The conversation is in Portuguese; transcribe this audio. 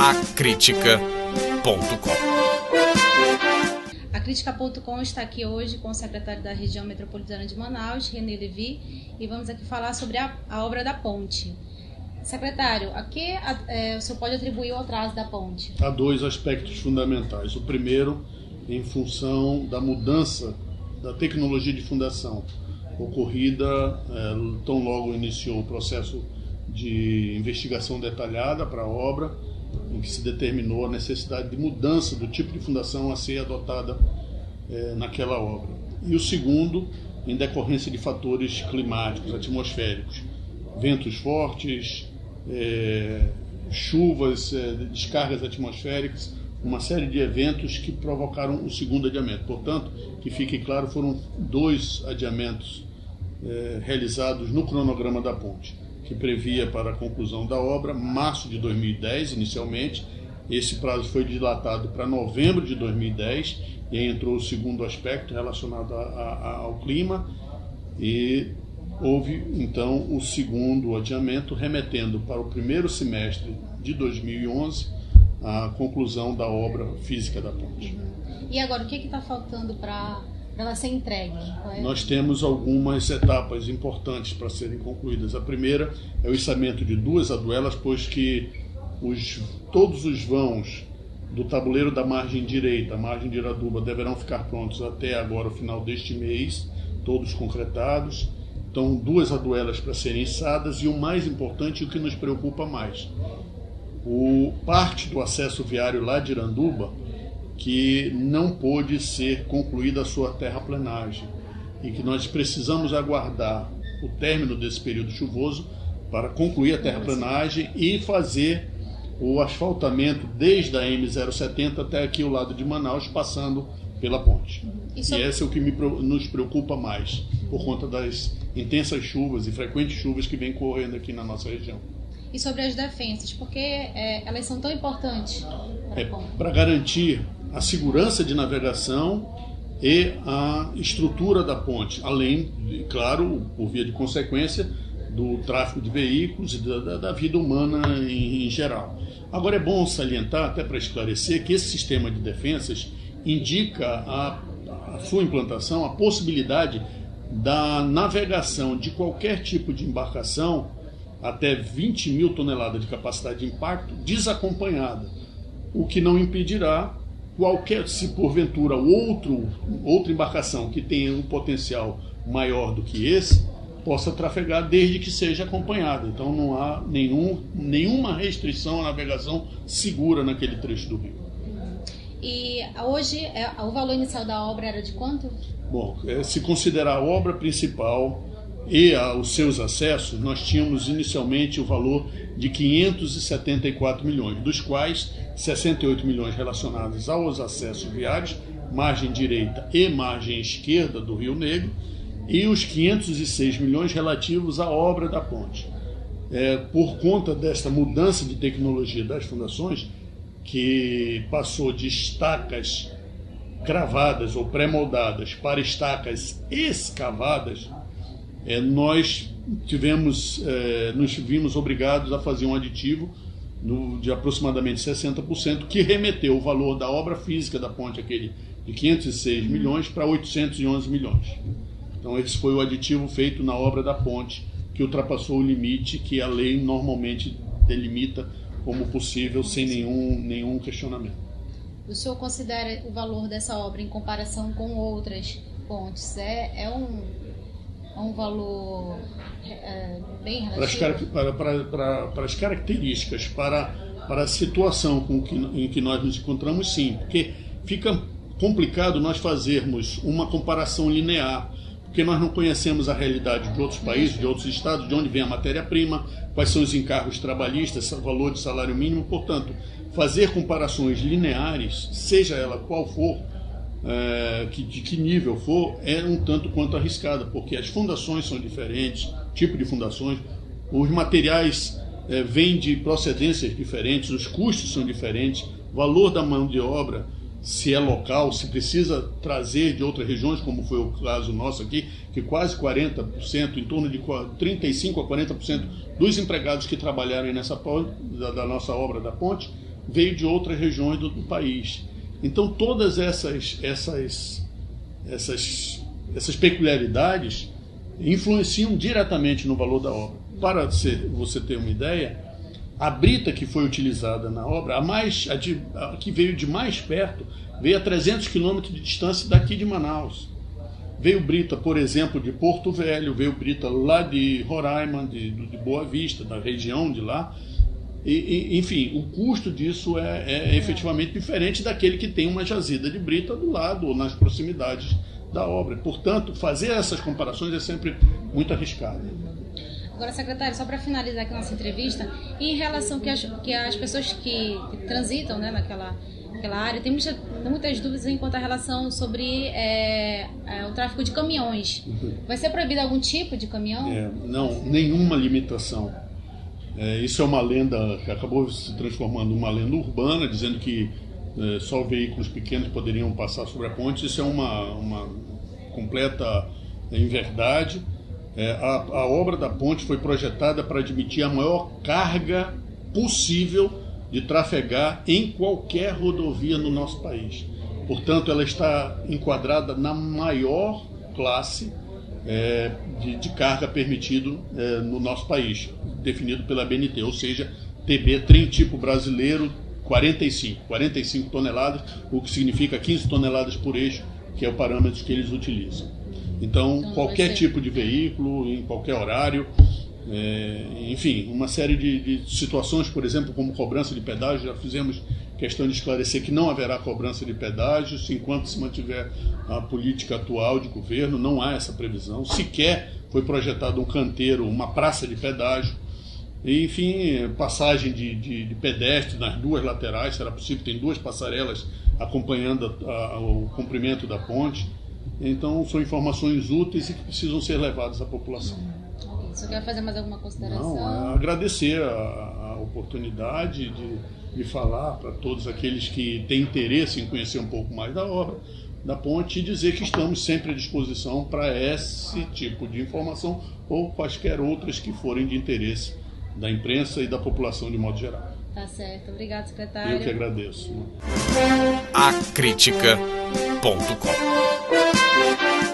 A Crítica.com está aqui hoje com o secretário da Região Metropolitana de Manaus, René Levi, e vamos aqui falar sobre a obra da ponte. Secretário, a que o senhor pode atribuir o atraso da ponte? Há dois aspectos fundamentais. O primeiro, em função da mudança da tecnologia de fundação ocorrida tão logo iniciou o processo de investigação detalhada para a obra, em que se determinou a necessidade de mudança do tipo de fundação a ser adotada naquela obra. E o segundo, em decorrência de fatores climáticos, atmosféricos, ventos fortes, chuvas, descargas atmosféricas, uma série de eventos que provocaram o segundo adiamento. Portanto, que fique claro, foram dois adiamentos realizados no cronograma da ponte, que previa para a conclusão da obra março de 2010 inicialmente. Esse prazo foi dilatado para novembro de 2010 e aí entrou o segundo aspecto relacionado ao clima e houve então o segundo adiamento, remetendo para o primeiro semestre de 2011 a conclusão da obra física da ponte. E agora, o que está faltando para ela ser entregue? Nós temos algumas etapas importantes para serem concluídas. A primeira é o içamento de duas aduelas, pois que todos os vãos do tabuleiro da margem direita, a margem de Iraduba, deverão ficar prontos até agora, o final deste mês, todos concretados. Então, duas aduelas para serem içadas e o mais importante, o que nos preocupa mais, parte do acesso viário lá de Iranduba, que não pôde ser concluída a sua terraplenagem e que nós precisamos aguardar o término desse período chuvoso para concluir a terraplenagem e fazer o asfaltamento desde a M070 até aqui o lado de Manaus, passando pela ponte. E esse é o que nos preocupa mais, por conta das intensas chuvas e frequentes chuvas que vêm correndo aqui na nossa região. E sobre as defensas, porque elas são tão importantes para garantir a segurança de navegação e a estrutura da ponte, além, claro, por via de consequência, do tráfego de veículos e da vida humana em geral. Agora é bom salientar, até para esclarecer, que esse sistema de defensas indica a sua implantação, a possibilidade da navegação de qualquer tipo de embarcação até 20 mil toneladas de capacidade de impacto desacompanhada, o que não impedirá se porventura outra embarcação que tenha um potencial maior do que esse possa trafegar desde que seja acompanhada. Então não há nenhuma restrição à navegação segura naquele trecho do rio. E hoje o valor inicial da obra era de quanto? Bom, se considerar a obra principal e os seus acessos, nós tínhamos inicialmente o valor de 574 milhões, dos quais 68 milhões relacionados aos acessos viários, margem direita e margem esquerda do Rio Negro, e os 506 milhões relativos à obra da ponte. Por conta desta mudança de tecnologia das fundações, que passou de estacas cravadas ou pré-moldadas para estacas escavadas, nós nos vimos obrigados a fazer um aditivo de aproximadamente 60%, que remeteu o valor da obra física da ponte, aquele de 506 milhões, para 811 milhões. Então esse foi o aditivo feito na obra da ponte, que ultrapassou o limite que a lei normalmente delimita como possível, sem nenhum questionamento. O senhor considera o valor dessa obra em comparação com outras pontes? É um valor bem relativo? Para as características, para a situação em que nós nos encontramos, sim, porque fica complicado nós fazermos uma comparação linear, porque nós não conhecemos a realidade de outros países, de outros estados, de onde vem a matéria-prima, quais são os encargos trabalhistas, valor de salário mínimo. Portanto, fazer comparações lineares, seja ela qual for, de que nível for, é um tanto quanto arriscada, porque as fundações são diferentes, tipo de fundações, os materiais vêm de procedências diferentes, os custos são diferentes, o valor da mão de obra, se é local, se precisa trazer de outras regiões, como foi o caso nosso aqui, que quase 40%, em torno de 35% a 40% dos empregados que trabalharam nessa da nossa obra da ponte, veio de outras regiões do país. Então todas essas peculiaridades influenciam diretamente no valor da obra. Para você ter uma ideia, a brita que foi utilizada na obra, a que veio de mais perto, veio a 300 quilômetros de distância daqui de Manaus. Veio brita, por exemplo, de Porto Velho, veio brita lá de Roraima, de Boa Vista, da região de lá. Enfim, o custo disso é efetivamente diferente daquele que tem uma jazida de brita do lado ou nas proximidades da obra. Portanto, fazer essas comparações é sempre muito arriscado. Agora, secretário, só para finalizar aqui a nossa entrevista, em relação que as pessoas que transitam, né, naquela área, tem muitas dúvidas quanto à relação sobre o tráfego de caminhões. Vai ser proibido algum tipo de caminhão? Não, nenhuma limitação. Isso é uma lenda que acabou se transformando numa lenda urbana, dizendo que só veículos pequenos poderiam passar sobre a ponte. Isso é uma completa inverdade. A obra da ponte foi projetada para admitir a maior carga possível de trafegar em qualquer rodovia no nosso país. Portanto, ela está enquadrada na maior classe de carga permitido no nosso país, definido pela ABNT, ou seja, TB, trem tipo brasileiro, 45 toneladas, o que significa 15 toneladas por eixo, que é o parâmetro que eles utilizam. Então qualquer tipo de veículo, em qualquer horário, enfim, uma série de situações, por exemplo, como cobrança de pedágio. Já fizemos questão de esclarecer que não haverá cobrança de pedágios enquanto se mantiver a política atual de governo. Não há essa previsão, sequer foi projetado um canteiro, uma praça de pedágio. Enfim, passagem de pedestre nas duas laterais será possível, tem duas passarelas acompanhando o comprimento da ponte. Então são informações úteis e que precisam ser levadas à população. Você quer fazer mais alguma consideração? Não, agradecer a oportunidade de falar para todos aqueles que têm interesse em conhecer um pouco mais da obra da ponte e dizer que estamos sempre à disposição para esse tipo de informação ou quaisquer outras que forem de interesse da imprensa e da população de modo geral. Tá certo. Obrigado, secretário. Eu que agradeço. Acritica.com